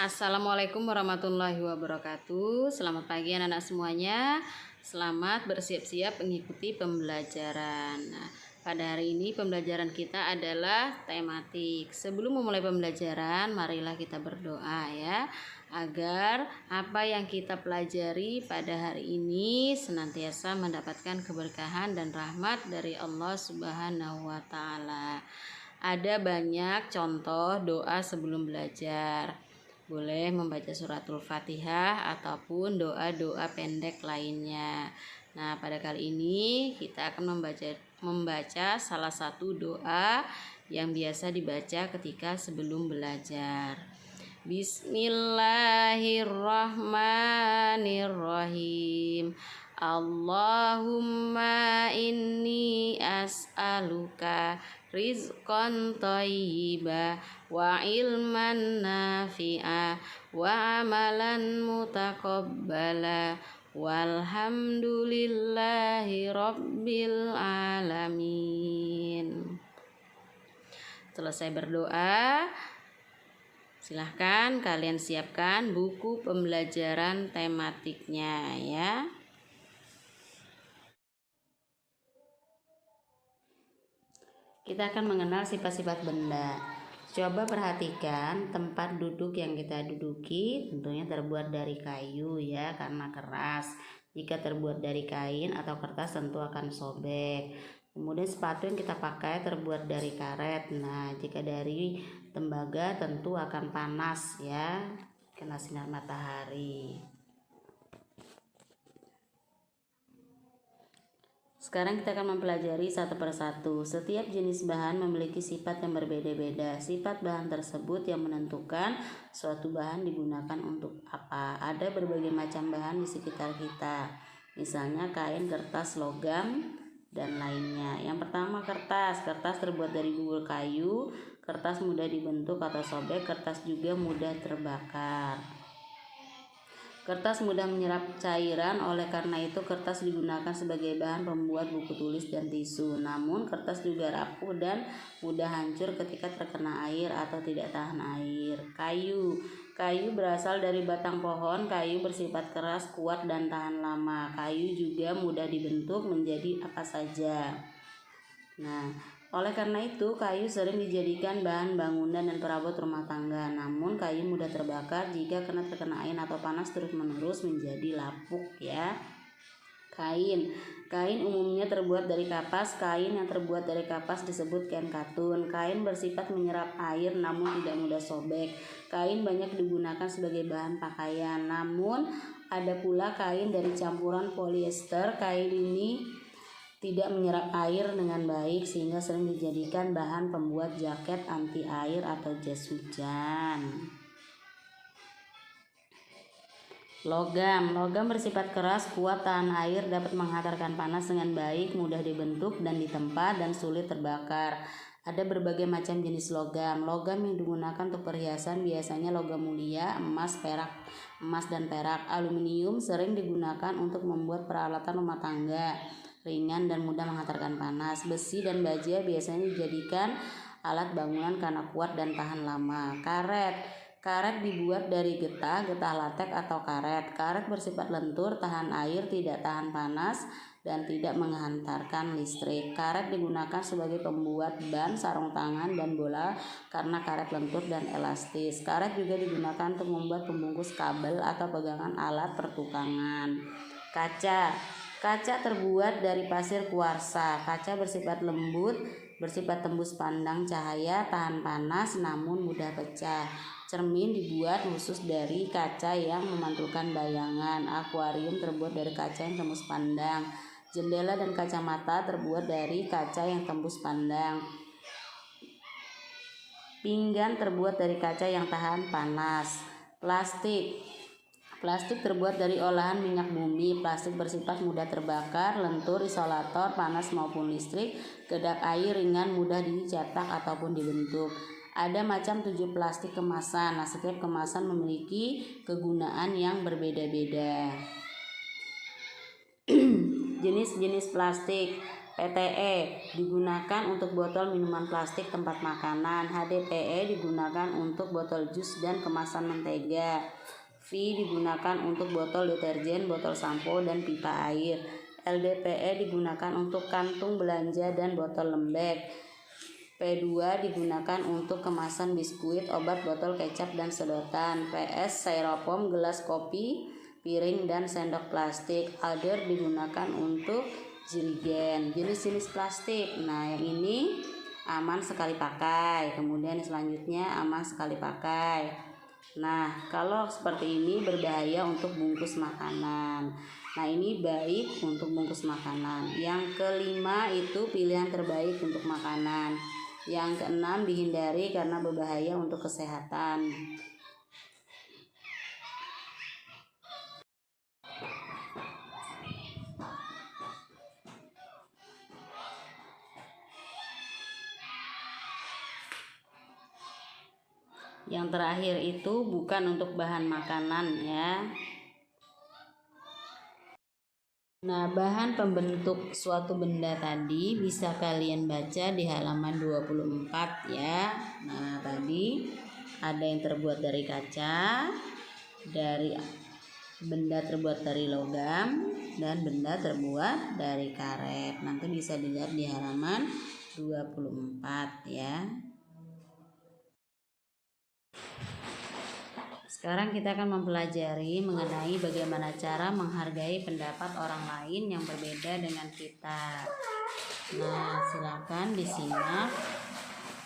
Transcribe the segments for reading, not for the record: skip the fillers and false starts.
Assalamualaikum warahmatullahi wabarakatuh. Selamat pagi anak-anak semuanya. Selamat bersiap-siap mengikuti pembelajaran. Nah, pada hari ini pembelajaran kita adalah tematik. Sebelum memulai pembelajaran, marilah kita berdoa ya, agar apa yang kita pelajari pada hari ini senantiasa mendapatkan keberkahan dan rahmat dari Allah Subhanahu wa taala. Ada banyak contoh doa sebelum belajar. Boleh membaca suratul Fatihah ataupun doa-doa pendek lainnya. Nah, pada kali ini kita akan membaca salah satu doa yang biasa dibaca ketika sebelum belajar. Bismillahirrahmanirrahim. Allahumma inni as'aluka rizqan thayyiba wa ilman nafi'a wa amalan mutaqabbala walhamdulillahi rabbil alamin. Selesai berdoa, silahkan kalian siapkan buku pembelajaran tematiknya ya. Kita akan mengenal sifat-sifat benda. Coba perhatikan tempat duduk yang kita duduki tentunya terbuat dari kayu ya, karena keras. Jika terbuat dari kain atau kertas tentu akan sobek. Kemudian sepatu yang kita pakai terbuat dari karet. Nah, jika dari tembaga tentu akan panas ya, kena sinar matahari. Sekarang kita akan mempelajari satu persatu. Setiap jenis bahan memiliki sifat yang berbeda-beda. Sifat bahan tersebut yang menentukan suatu bahan digunakan untuk apa. Ada berbagai macam bahan di sekitar kita. Misalnya kain, kertas, logam, dan lainnya. Yang pertama kertas. Kertas terbuat dari bubur kayu. Kertas mudah dibentuk atau sobek. Kertas juga mudah terbakar. Kertas mudah menyerap cairan, oleh karena itu kertas digunakan sebagai bahan pembuat buku tulis dan tisu. Namun kertas juga rapuh dan mudah hancur ketika terkena air atau tidak tahan air. Kayu. Kayu berasal dari batang pohon. Kayu bersifat keras, kuat, dan tahan lama. Kayu juga mudah dibentuk menjadi apa saja. Nah, oleh karena itu, kayu sering dijadikan bahan bangunan dan perabot rumah tangga. Namun, kayu mudah terbakar jika terkena air atau panas terus-menerus menjadi lapuk ya. Kain. Kain umumnya terbuat dari kapas. Kain yang terbuat dari kapas disebut kain katun. Kain bersifat menyerap air namun tidak mudah sobek. Kain banyak digunakan sebagai bahan pakaian. Namun, ada pula kain dari campuran polyester. Kain ini tidak menyerap air dengan baik sehingga sering dijadikan bahan pembuat jaket anti air atau jas hujan. Logam. Logam bersifat keras, kuat, tahan air, dapat menghantarkan panas dengan baik, mudah dibentuk dan ditempa, dan sulit terbakar. Ada berbagai macam jenis logam. Logam yang digunakan untuk perhiasan biasanya logam mulia, emas dan perak. Aluminium sering digunakan untuk membuat peralatan rumah tangga, ringan dan mudah menghantarkan panas. Besi dan baja biasanya dijadikan alat bangunan karena kuat dan tahan lama. Karet. Karet dibuat dari getah latek atau karet. Karet bersifat lentur, tahan air, tidak tahan panas, dan tidak menghantarkan listrik. Karet digunakan sebagai pembuat ban, sarung tangan, dan bola karena karet lentur dan elastis. Karet juga digunakan untuk membuat pembungkus kabel atau pegangan alat pertukangan. Kaca. Kaca terbuat dari pasir kuarsa. Kaca bersifat lembut, bersifat tembus pandang cahaya, tahan panas, namun mudah pecah. Cermin dibuat khusus dari kaca yang memantulkan bayangan. Akuarium terbuat dari kaca yang tembus pandang. Jendela dan kacamata terbuat dari kaca yang tembus pandang. Pinggan terbuat dari kaca yang tahan panas. Plastik. Plastik terbuat dari olahan minyak bumi. Plastik bersifat mudah terbakar, lentur, isolator, panas maupun listrik, kedap air, ringan, mudah dicetak ataupun dibentuk. Ada macam 7 plastik kemasan. Nah, setiap kemasan memiliki kegunaan yang berbeda-beda. Jenis-jenis plastik. PTE digunakan untuk botol minuman plastik tempat makanan. HDPE digunakan untuk botol jus dan kemasan mentega. V digunakan untuk botol deterjen, botol sampo, dan pipa air. LDPE digunakan untuk kantung belanja dan botol lembek. P2 digunakan untuk kemasan biskuit, obat, botol kecap, dan sedotan. PS styrofoam, gelas kopi, piring, dan sendok plastik. Other digunakan untuk jerigen. Jenis-jenis plastik. Nah, yang ini aman sekali pakai. Kemudian selanjutnya aman sekali pakai. Nah, kalau seperti ini berbahaya untuk bungkus makanan. Nah, ini baik untuk bungkus makanan. Yang kelima itu pilihan terbaik untuk makanan. Yang keenam dihindari karena berbahaya untuk kesehatan. Yang terakhir itu bukan untuk bahan makanan ya. Nah, bahan pembentuk suatu benda tadi bisa kalian baca di halaman 24 ya. Nah, tadi ada yang terbuat dari kaca, dari benda terbuat dari logam, dan benda terbuat dari karet. Nanti bisa dilihat di halaman 24 ya. Sekarang kita akan mempelajari mengenai bagaimana cara menghargai pendapat orang lain yang berbeda dengan kita. Nah, silakan disimak.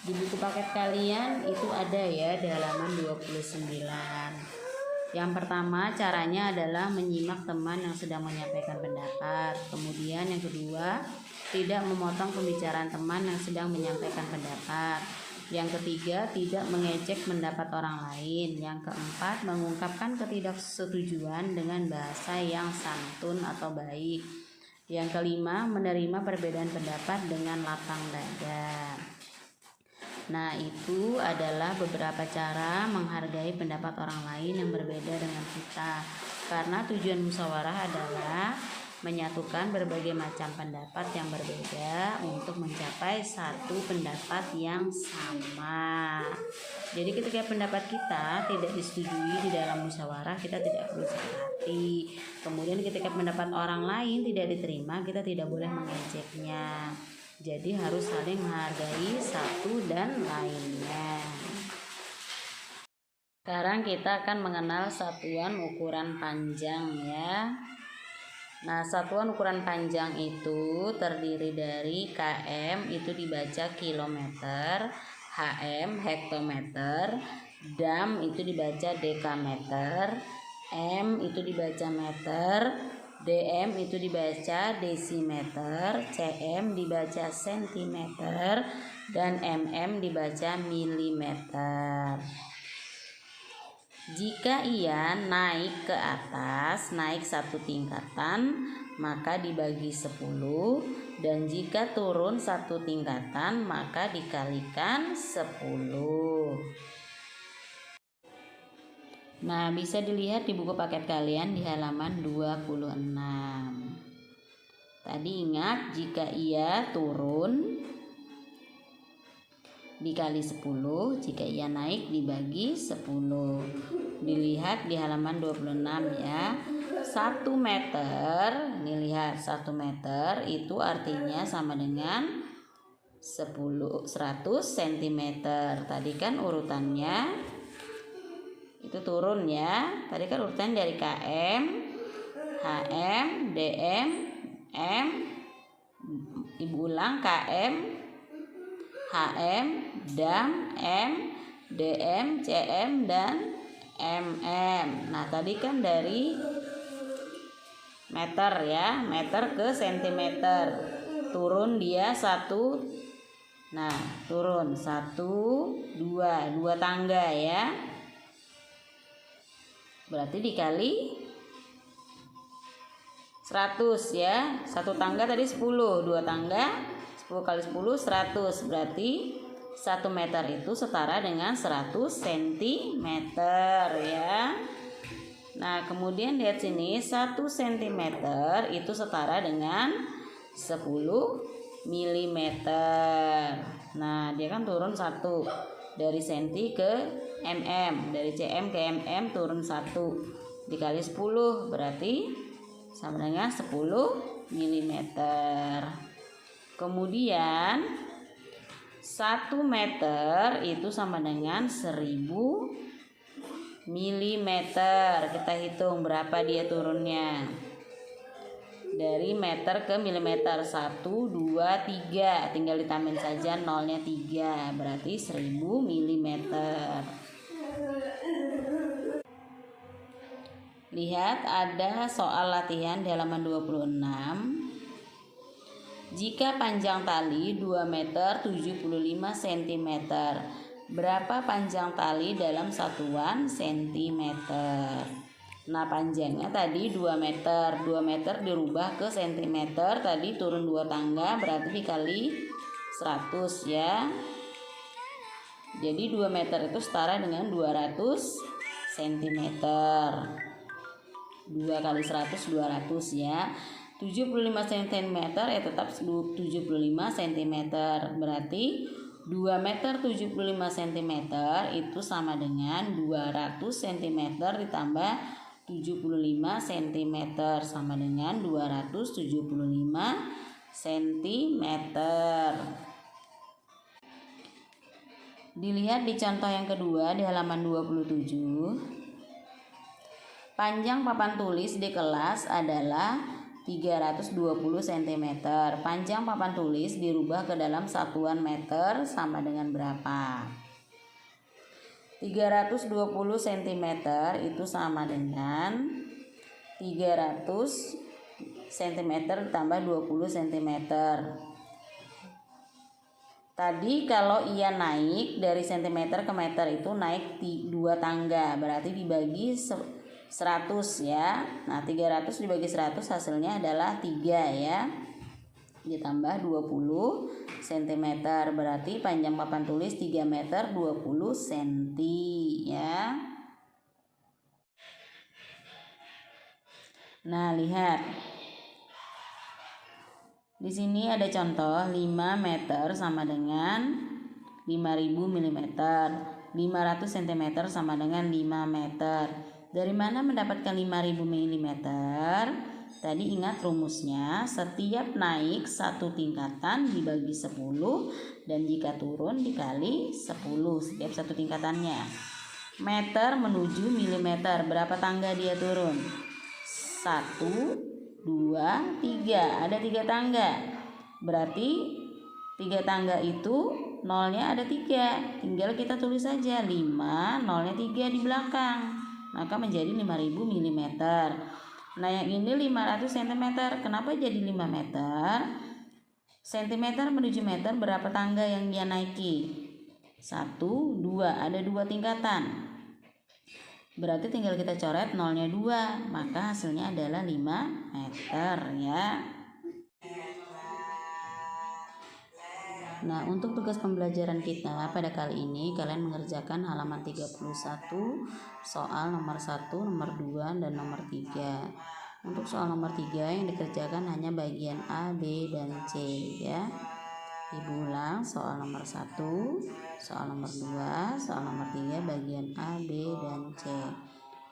Di buku paket kalian itu ada ya di halaman 29. Yang pertama caranya adalah menyimak teman yang sedang menyampaikan pendapat. Kemudian yang kedua, tidak memotong pembicaraan teman yang sedang menyampaikan pendapat. Yang ketiga, tidak mengejek pendapat orang lain. Yang keempat, mengungkapkan ketidaksetujuan dengan bahasa yang santun atau baik. Yang kelima, menerima perbedaan pendapat dengan lapang dada. Nah, itu adalah beberapa cara menghargai pendapat orang lain yang berbeda dengan kita. Karena tujuan musyawarah adalah menyatukan berbagai macam pendapat yang berbeda untuk mencapai satu pendapat yang sama. Jadi ketika pendapat kita tidak disetujui di dalam musyawarah, kita tidak perlu sakit hati. Kemudian ketika pendapat orang lain tidak diterima, kita tidak boleh mengejeknya. Jadi harus saling menghargai satu dan lainnya. Sekarang kita akan mengenal satuan ukuran panjang ya. Nah, satuan ukuran panjang itu terdiri dari km itu dibaca kilometer, hm hektometer, dam itu dibaca dekameter, m itu dibaca meter, dm itu dibaca desimeter, cm dibaca sentimeter, dan mm dibaca milimeter. Jika ia naik ke atas, naik satu tingkatan, maka dibagi 10, dan jika turun satu tingkatan, maka dikalikan 10. Nah, bisa dilihat di buku paket kalian di halaman 26. Tadi ingat, jika ia turun dikali 10, jika ia naik dibagi 10. Dilihat di halaman 26 ya. 1 meter, ini lihat 1 meter itu artinya sama dengan 100 cm. Tadi kan urutannya itu turun ya. Tadi kan urutan dari km, hm, dm, m. Ibu ulang, km, hm, dam, m, dm, cm, dan mm. Nah, tadi kan dari meter ya, meter ke sentimeter. Turun dia 1. Nah, turun 1, 2 tangga ya. Berarti dikali 100 ya. 1 tangga tadi 10, 2 tangga 10 kali 10 100. Berarti 1 meter itu setara dengan 100 cm ya. Nah, kemudian lihat sini, 1 cm itu setara dengan 10 mm. Nah, dia kan turun 1 dari senti ke mm, dari cm ke mm turun 1 dikali 10 berarti sama dengan 10 mm. Kemudian 1 meter itu sama dengan 1000 mm. Kita hitung berapa dia turunnya. Dari meter ke milimeter, 1, 2, 3. Tinggal ditambahin saja nolnya 3. Berarti 1000 mm. Lihat, ada soal latihan di halaman 26. Jika panjang tali 2 meter 75 cm, berapa panjang tali dalam satuan sentimeter? Nah, panjangnya tadi 2 meter. 2 meter dirubah ke sentimeter, tadi turun 2 tangga berarti dikali 100 ya. Jadi 2 meter itu setara dengan 200 cm. 2 kali 100 200 ya. 75 cm ya tetap 75 cm. Berarti 2 meter 75 cm itu sama dengan 200 cm ditambah 75 cm sama dengan 275 cm. Dilihat di contoh yang kedua di halaman 27. Panjang papan tulis di kelas adalah 320 cm. Panjang papan tulis dirubah ke dalam satuan meter sama dengan berapa? 320 cm itu sama dengan 300 cm ditambah 20 cm. Tadi kalau ia naik dari cm ke meter itu naik 2 tangga, berarti dibagi 100 ya. Nah, 300 dibagi 100 hasilnya adalah 3 ya. Ditambah 20 cm, berarti panjang papan tulis 3 meter 20 cm ya. Nah, lihat. Di sini ada contoh 5 meter sama dengan 5000 mm. 500 cm sama dengan 5 meter. Dari mana mendapatkan 5000 mm? Tadi ingat rumusnya, setiap naik 1 tingkatan dibagi 10 dan jika turun dikali 10 setiap 1 tingkatannya. Meter menuju milimeter, berapa tangga dia turun? 1, 2, 3. Ada 3 tangga. Berarti 3 tangga itu nolnya ada 3. Tinggal kita tulis saja 5, nolnya 3 di belakang. Maka menjadi 5000 mm. Nah, yang ini 500 cm. Kenapa jadi 5 meter? Cm menuju meter berapa tangga yang dia naiki? 1, 2. Ada 2 tingkatan. Berarti tinggal kita coret nolnya 2. Maka hasilnya adalah 5 meter ya. Nah, untuk tugas pembelajaran kita pada kali ini kalian mengerjakan halaman 31, soal nomor 1, nomor 2, dan nomor 3. Untuk soal nomor 3 yang dikerjakan hanya bagian A, B, dan C ya. Ibu ulang, soal nomor 1, soal nomor 2, soal nomor 3 bagian A, B, dan C.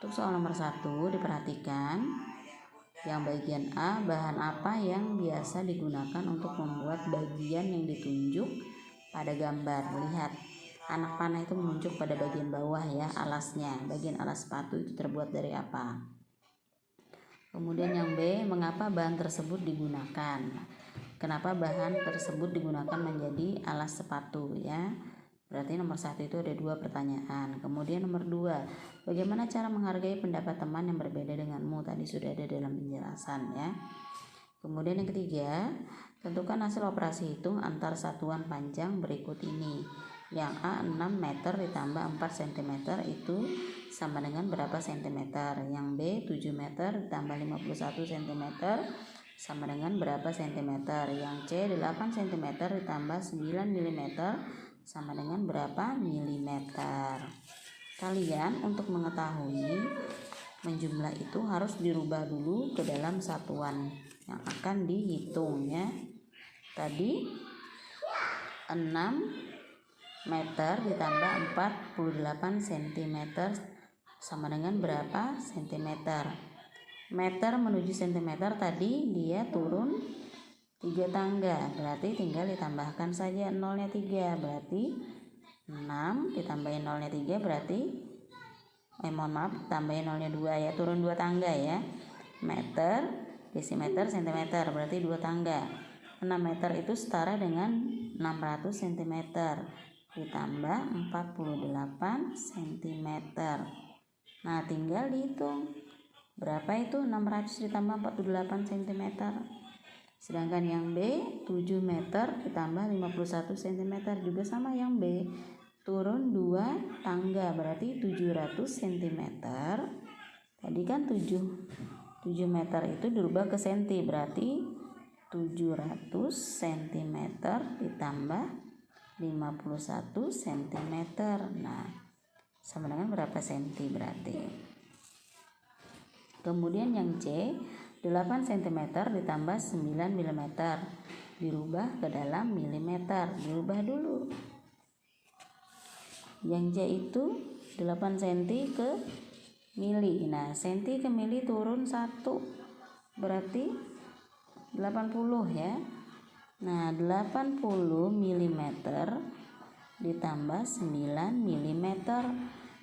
Untuk soal nomor 1 diperhatikan yang bagian A, bahan apa yang biasa digunakan untuk membuat bagian yang ditunjuk pada gambar. Lihat, anak panah itu menunjuk pada bagian bawah ya, alasnya. Bagian alas sepatu itu terbuat dari apa? Kemudian yang B, mengapa bahan tersebut digunakan? Kenapa bahan tersebut digunakan menjadi alas sepatu ya? Berarti nomor 1 itu ada 2 pertanyaan. Kemudian nomor 2, bagaimana cara menghargai pendapat teman yang berbeda denganmu? Tadi sudah ada dalam penjelasan ya. Kemudian yang ketiga, tentukan hasil operasi hitung antar satuan panjang berikut ini. Yang A 6 meter ditambah 4 cm itu sama dengan berapa cm? Yang B 7 meter ditambah 51 cm sama dengan berapa cm? Yang C 8 cm ditambah 9 mm sama dengan berapa milimeter? Kalian untuk mengetahui menjumlah itu harus dirubah dulu ke dalam satuan yang akan dihitung ya. Tadi 6 meter ditambah 48 cm sama dengan berapa sentimeter? Meter menuju sentimeter tadi dia turun 3 tangga, berarti tinggal ditambahkan saja nolnya 3, berarti 6 ditambahin nolnya 3 berarti tambahin nolnya 2 ya, turun 2 tangga ya. Meter, desimeter, sentimeter berarti 2 tangga. 6 meter itu setara dengan 600 cm ditambah 48 cm. Nah, tinggal dihitung berapa itu 600 ditambah 48 cm. Sedangkan yang B 7 meter ditambah 51 cm juga sama yang B, turun 2 tangga berarti 700 cm. Tadi kan 7 meter itu dirubah ke senti, berarti 700 cm ditambah 51 cm. Nah, sama dengan berapa senti berarti? Kemudian yang C 8 cm ditambah 9 mm dirubah ke dalam milimeter, dirubah dulu. Yang C itu 8 cm ke mili. Nah, senti ke mili turun 1 berarti 80 ya. Nah, 80 mm ditambah 9 mm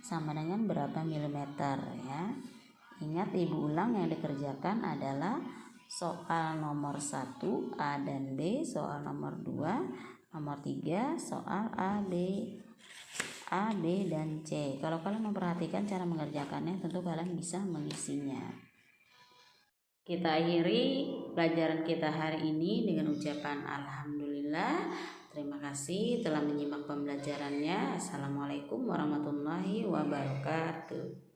sama dengan berapa milimeter ya. Ingat, ibu ulang yang dikerjakan adalah soal nomor 1 A dan B, soal nomor 2, nomor 3 soal A, B dan C. Kalau kalian memperhatikan cara mengerjakannya, tentu kalian bisa mengisinya. Kita akhiri pelajaran kita hari ini dengan ucapan alhamdulillah. Terima kasih telah menyimak pembelajarannya. Assalamualaikum warahmatullahi wabarakatuh.